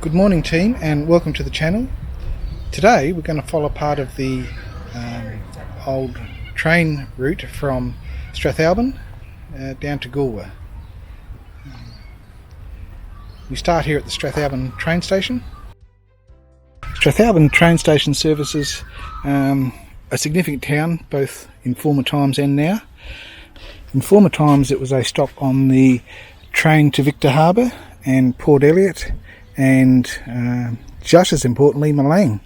Good morning team, and welcome to the channel. Today we're going to follow part of the old train route from Strathalbyn down to Goolwa. We start here at the Strathalbyn train station. Strathalbyn train station services a significant town both in former times and now. In former times it was a stop on the train to Victor Harbour and Port Elliot, and just as importantly, Malang.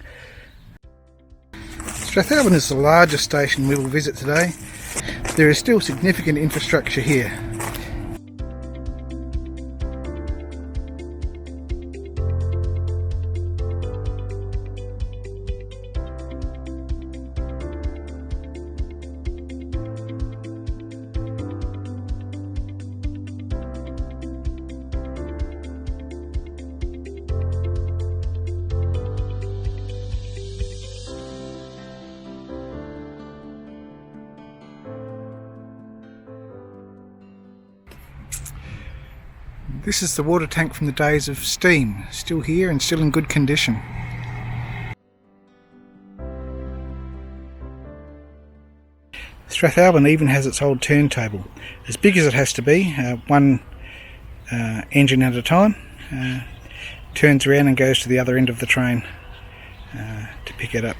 Strathalbyn is the largest station we will visit today. There is still significant infrastructure here. This is the water tank from the days of steam, still here and still in good condition. Strathalbyn even has its old turntable, as big as it has to be, one engine at a time, turns around and goes to the other end of the train to pick it up.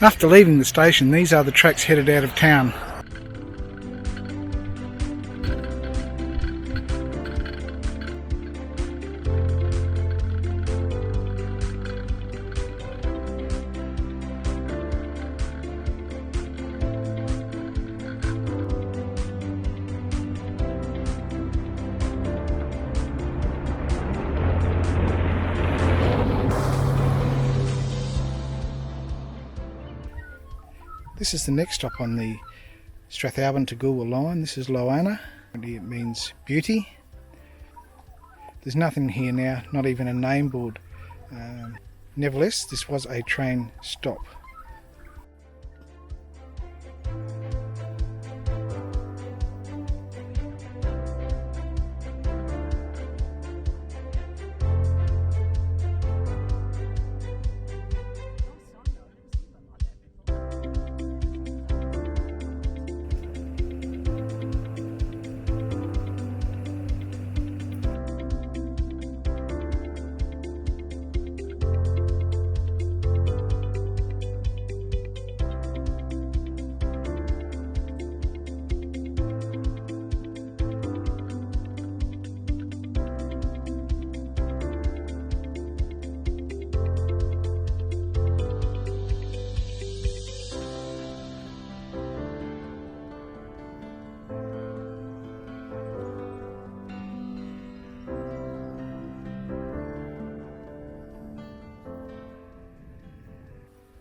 After leaving the station, these are the tracks headed out of town. This is the next stop on the Strathalbyn to Goolwa line. This is Loana. It means beauty. There's nothing here now, not even a name board. Nevertheless, this was a train stop.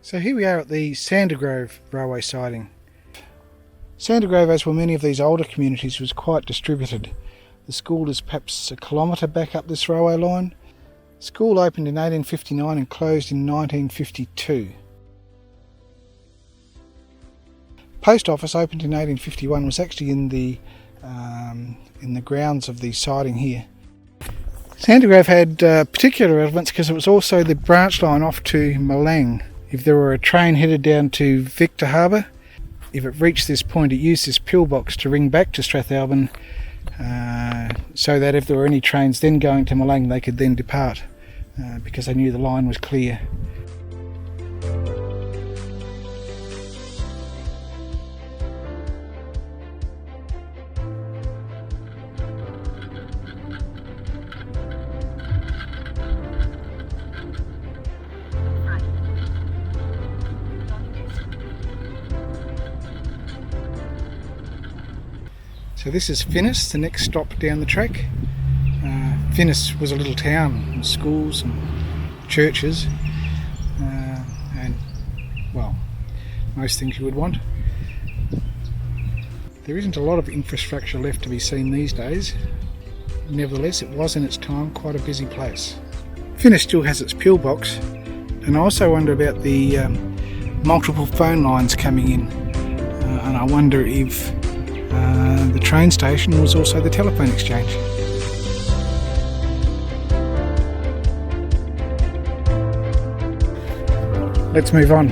So here we are at the Sandergrove railway siding. Sandergrove, as were many of these older communities, was quite distributed. The school is perhaps a kilometre back up this railway line. The school opened in 1859 and closed in 1952. Post office, opened in 1851, was actually in the grounds of the siding here. Sandergrove had particular relevance because it was also the branch line off to Malang. If there were a train headed down to Victor Harbour, if it reached this point, it used this pillbox to ring back to Strathalbyn, so that if there were any trains then going to Malang, they could then depart, because they knew the line was clear. So this is Finnis, the next stop down the track. Finnis was a little town with schools and churches, and, well, most things you would want. There isn't a lot of infrastructure left to be seen these days. Nevertheless, it was in its time quite a busy place. Finnis still has its pillbox, and I also wonder about the multiple phone lines coming in, and I wonder if the train station was also the telephone exchange. let's move on.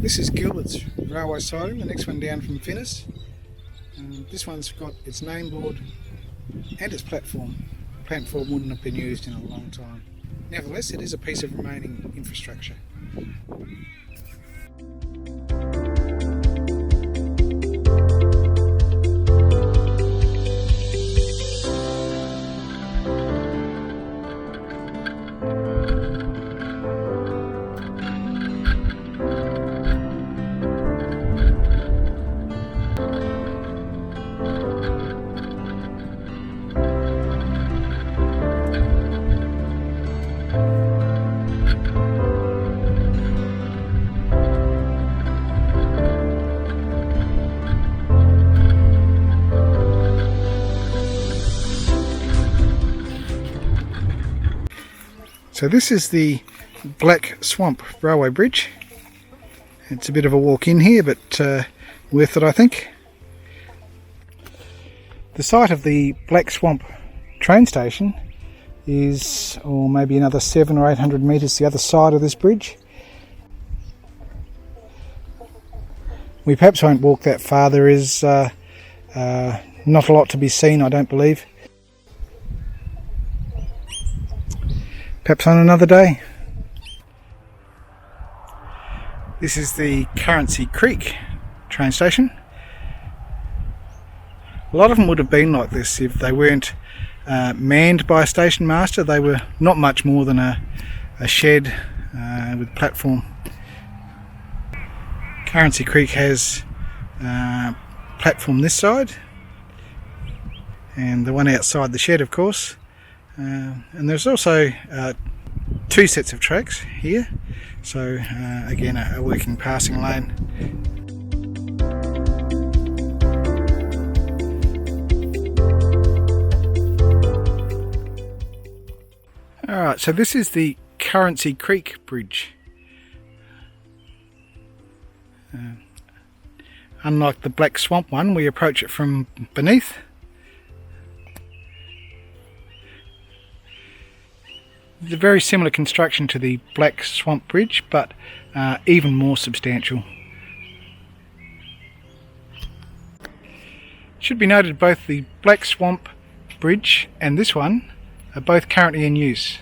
This is Gilbert's railway siding, the next one down from Finnis. This one's got its name board and its platform. The platform wouldn't have been used in a long time. Nevertheless, it is a piece of remaining infrastructure. So this is the Black Swamp Railway Bridge. It's a bit of a walk in here, but worth it, I think. The site of the Black Swamp train station is, or maybe another 700 or 800 metres the other side of this bridge. We perhaps won't walk that far. There is not a lot to be seen, I don't believe. Perhaps on another day. This is the Currency Creek train station. A lot of them would have been like this if they weren't manned by a station master. They were not much more than a shed with platform. Currency Creek has platform this side and the one outside the shed, of course. And there's also two sets of tracks here, so again a working passing lane. Alright, so this is the Currency Creek Bridge. Unlike the Black Swamp one, we approach it from beneath. It's a very similar construction to the Black Swamp Bridge, but even more substantial. It should be noted both the Black Swamp Bridge and this one are both currently in use.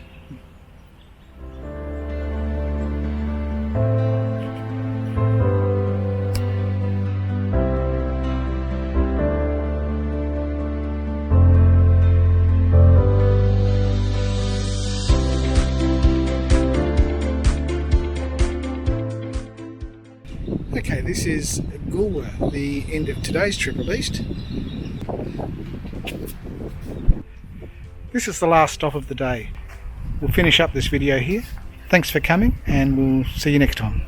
Okay, this is Goolwa, the end of today's trip at least. This is the last stop of the day. We'll finish up this video here. Thanks for coming, and we'll see you next time.